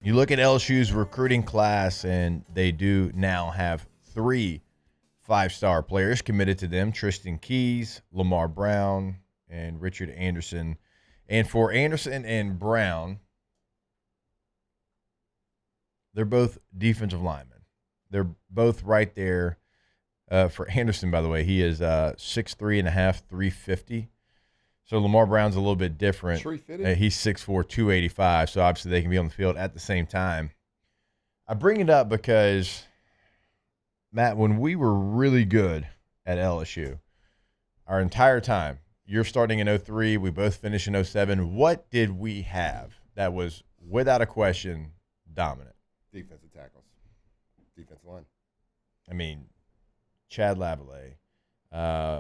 You look at LSU's recruiting class, and they do now have 3 5-star players committed to them: Tristan Keys, Lamar Brown, and Richard Anderson. And for Anderson and Brown, they're both defensive linemen. They're both right there. For Anderson, by the way, he is 6'3 and a half, 350. So Lamar Brown's a little bit different. He's 6'4", 285, so obviously they can be on the field at the same time. I bring it up because, Matt, when we were really good at LSU, our entire time, you're starting in 03, we both finished in 07, what did we have that was, without a question, dominant? Defensive tackles. Defensive line. I mean, Chad Lavallee,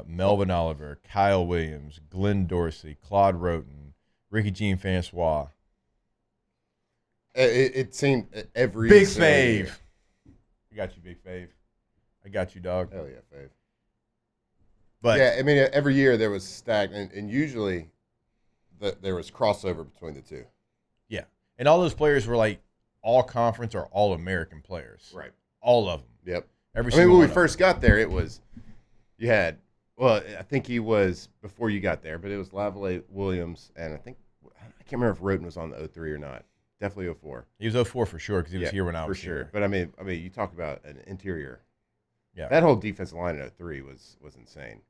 Melvin Oliver, Kyle Williams, Glenn Dorsey, Claude Roten, Ricky Jean Francois. It seemed every Big Fave. I got you, Big Fave. I got you, dog. Hell yeah, Fave. But yeah, I mean, every year there was stagnant, and usually there was crossover between the two. Yeah, and all those players were like all conference or all American players. Right. All of them. Yep. When we first got there, it was you had. Well, I think he was before you got there, but it was Lavallee, Williams, and I can't remember if Roten was on the 03 or not. Definitely 04. He was 04 for sure because he was here when I was here. Here. But I mean, you talk about an interior. Yeah. That whole defensive line in 03 was insane.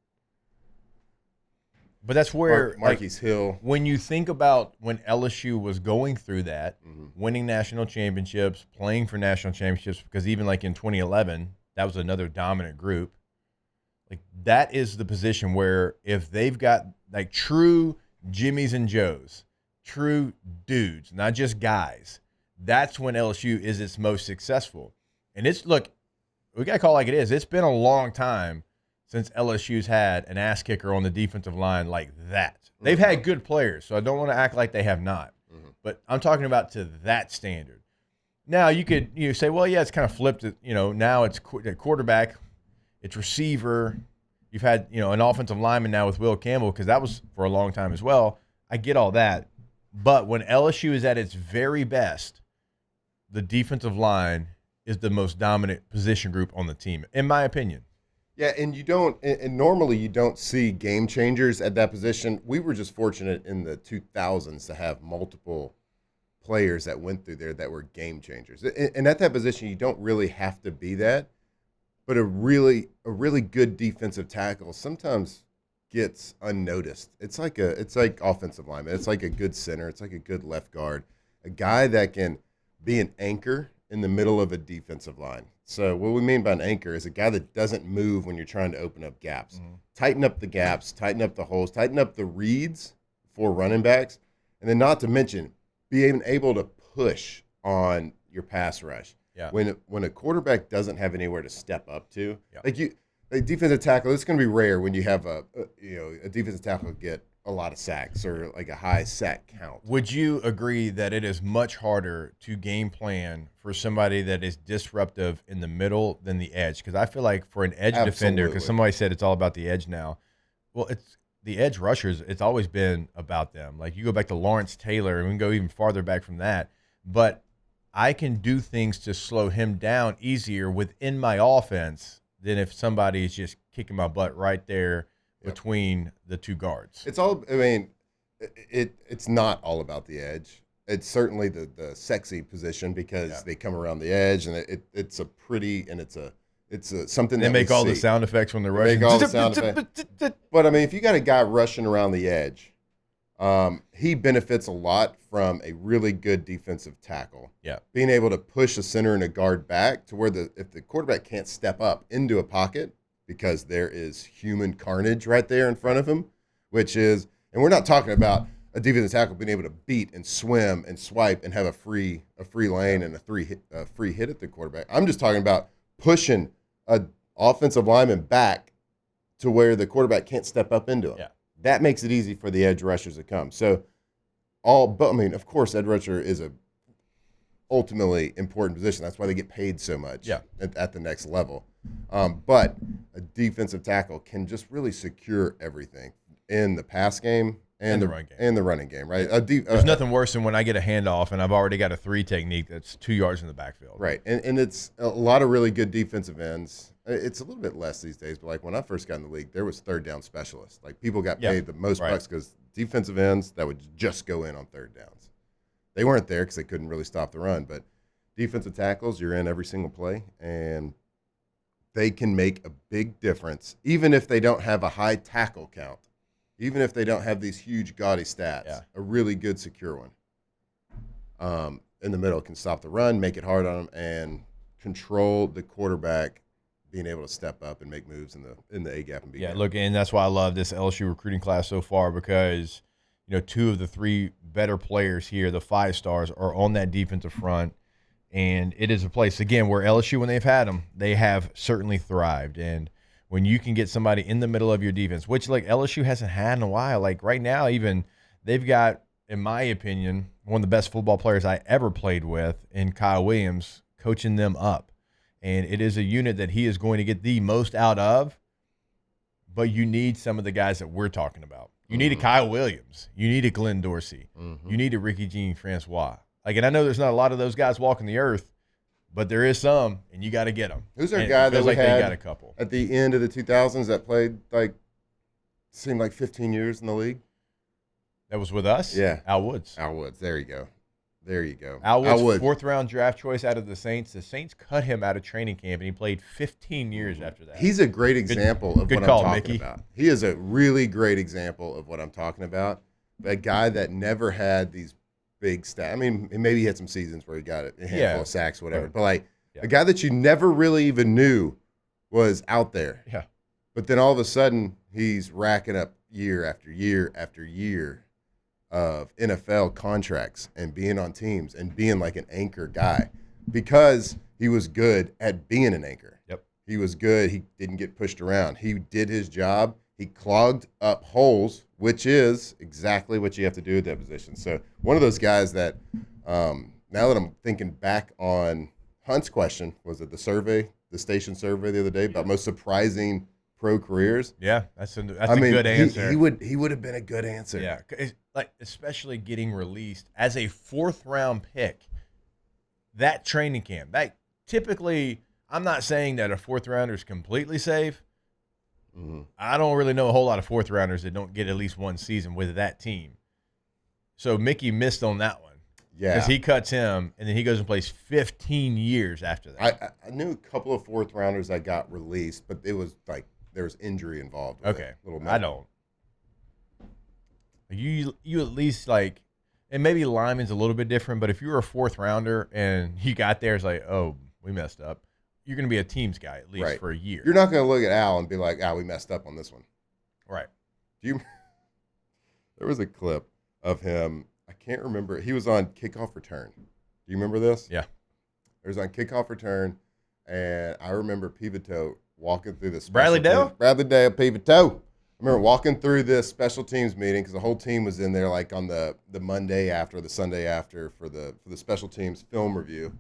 But that's where Marquise Hill. When you think about when LSU was going through that, winning national championships, playing for national championships, because even like in 2011, that was another dominant group. Like that is the position where if they've got like true Jimmies and Joes, true dudes, not just guys, that's when LSU is its most successful. And we got to call it like it is. It's been a long time since LSU's had an ass kicker on the defensive line like that. They've had good players, so I don't want to act like they have not. But I'm talking about to that standard. Now, you could say, well, yeah, it's kind of flipped. Now it's quarterback, it's receiver. You've had, an offensive lineman now with Will Campbell because that was for a long time as well. I get all that. But when LSU is at its very best, the defensive line is the most dominant position group on the team, in my opinion. Yeah, and normally you don't see game changers at that position. We were just fortunate in the 2000s to have multiple players that went through there that were game changers. And at that position, you don't really have to be that, but a really good defensive tackle sometimes gets unnoticed. It's like offensive lineman. It's like a good center. It's like a good left guard, a guy that can be an anchor in the middle of a defensive line. So what we mean by an anchor is a guy that doesn't move when you're trying to open up gaps. Tighten up the gaps, tighten up the holes, tighten up the reads for running backs, and then not to mention being able to push on your pass rush. Yeah. When a quarterback doesn't have anywhere to step up to, like defensive tackle, it's going to be rare when you have a defensive tackle get a lot of sacks or like a high sack count. Would you agree that it is much harder to game plan for somebody that is disruptive in the middle than the edge? Because I feel like for an edge defender, because somebody said it's all about the edge now. Well, it's the edge rushers. It's always been about them. Like you go back to Lawrence Taylor, and we can go even farther back from that. But I can do things to slow him down easier within my offense than if somebody is just kicking my butt right there between the two guards. It's all. I mean, it's not all about the edge. It's certainly the sexy position because they come around the edge, and it's a pretty and it's something they that make all the sound effects when they're rushing. Make all the sound effects. But I mean, if you got a guy rushing around the edge, he benefits a lot from a really good defensive tackle. Yeah, being able to push a center and a guard back to where if the quarterback can't step up into a pocket, because there is human carnage right there in front of him, and we're not talking about a defensive tackle being able to beat and swim and swipe and have a free lane and a free hit at the quarterback. I'm just talking about pushing an offensive lineman back to where the quarterback can't step up into him. Yeah. That makes it easy for the edge rushers to come. So, of course, edge rusher is a ultimately important position. That's why they get paid so much at the next level. But a defensive tackle can just really secure everything in the pass game And the run game. And the running game, right? There's nothing worse than when I get a handoff and I've already got a 3 technique that's 2 yards in the backfield. Right, and it's a lot of really good defensive ends. It's a little bit less these days, but like when I first got in the league, there was third down specialists. Like people got paid the most bucks because defensive ends that would just go in on third downs. They weren't there because they couldn't really stop the run, but defensive tackles, you're in every single play, and they can make a big difference, even if they don't have a high tackle count, even if they don't have these huge, gaudy stats. Yeah. A really good, secure one in the middle can stop the run, make it hard on them, and control the quarterback being able to step up and make moves in the A gap and B gap. Yeah, look, and that's why I love this LSU recruiting class so far because, 2 of the 3 better players here, the 5 stars, are on that defensive front. And it is a place, again, where LSU, when they've had them, they have certainly thrived. And when you can get somebody in the middle of your defense, which, like, LSU hasn't had in a while, like right now even, they've got, in my opinion, one of the best football players I ever played with in Kyle Williams, coaching them up. And it is a unit that he is going to get the most out of, but you need some of the guys that we're talking about. You need a Kyle Williams. You need a Glenn Dorsey. You need a Ricky Jean Francois. Like, and I know there's not a lot of those guys walking the earth, but there is some, and you got to get them. Who's our guy that we had they got a couple at the end of the 2000s that played seemed like 15 years in the league? That was with us? Yeah. Al Woods. Al Woods. There you go. Al Woods, 4th-round draft choice out of the Saints. The Saints cut him out of training camp, and he played 15 years after that. He's a great example of what I'm talking Mickey. about. He is a really great example of what I'm talking about. A guy that never had these big stats. I mean, maybe he had some seasons where he got a handful of sacks, whatever. But, a guy that you never really even knew was out there. Yeah. But then all of a sudden, he's racking up year after year after year of NFL contracts and being on teams and being like an anchor guy because he was good at being an anchor. Yep. He was good. He didn't get pushed around. He did his job. He clogged up holes, which is exactly what you have to do at that position. So one of those guys that now that I'm thinking back on Hunt's question, was it the station survey the other day about most surprising pro careers? Yeah, that's a good answer. He would have been a good answer. Yeah, like especially getting released as a 4th-round pick. That training camp, that typically, I'm not saying that a 4th-rounder is completely safe. I don't really know a whole lot of 4th-rounders that don't get at least one season with that team. So Mickey missed on that one. Yeah. Because he cuts him, and then he goes and plays 15 years after that. I knew a couple of 4th-rounders that got released, but it was like there was injury involved. Okay. I don't. You at least like, and maybe lineman's a little bit different, but if you were a 4th-rounder and you got there, it's like, oh, we messed up. You're going to be a teams guy at least for a year. You're not going to look at Al and be like, we messed up on this one. Right. There was a clip of him. I can't remember. He was on kickoff return. Do you remember this? Yeah. It was on kickoff return, and I remember Pivito walking through this. Bradley Dale, Pivito. I remember walking through this special teams meeting because the whole team was in there like on the Monday after, the Sunday after for the special teams film review,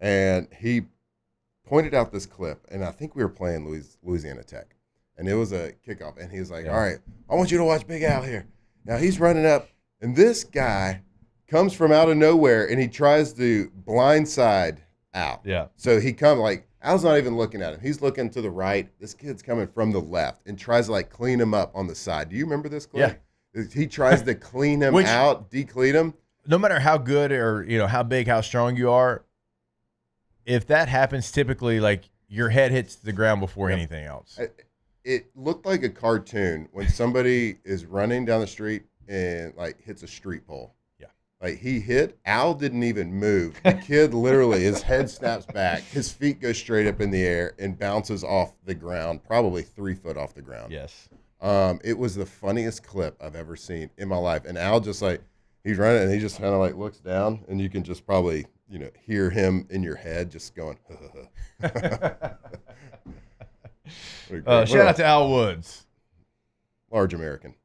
and he pointed out this clip, and I think we were playing Louisiana Tech, and it was a kickoff, and he was like, all right, I want you to watch Big Al here. Now he's running up, and this guy comes from out of nowhere, and he tries to blindside Al. Yeah. So he comes like, Al's not even looking at him. He's looking to the right. This kid's coming from the left and tries to like clean him up on the side. Do you remember this clip? Yeah. He tries to clean him out, decleat him. No matter how good or how big, how strong you are, if that happens, typically like your head hits the ground before anything else. It looked like a cartoon when somebody is running down the street and like hits a street pole. Yeah. Like he hit, Al didn't even move. The kid literally, his head snaps back, his feet go straight up in the air and bounces off the ground, probably 3 foot off the ground. Yes. It was the funniest clip I've ever seen in my life. And Al just like, he's running and he just kind of like looks down and you can just probably, hear him in your head just going, shout out to Al Woods. Large American.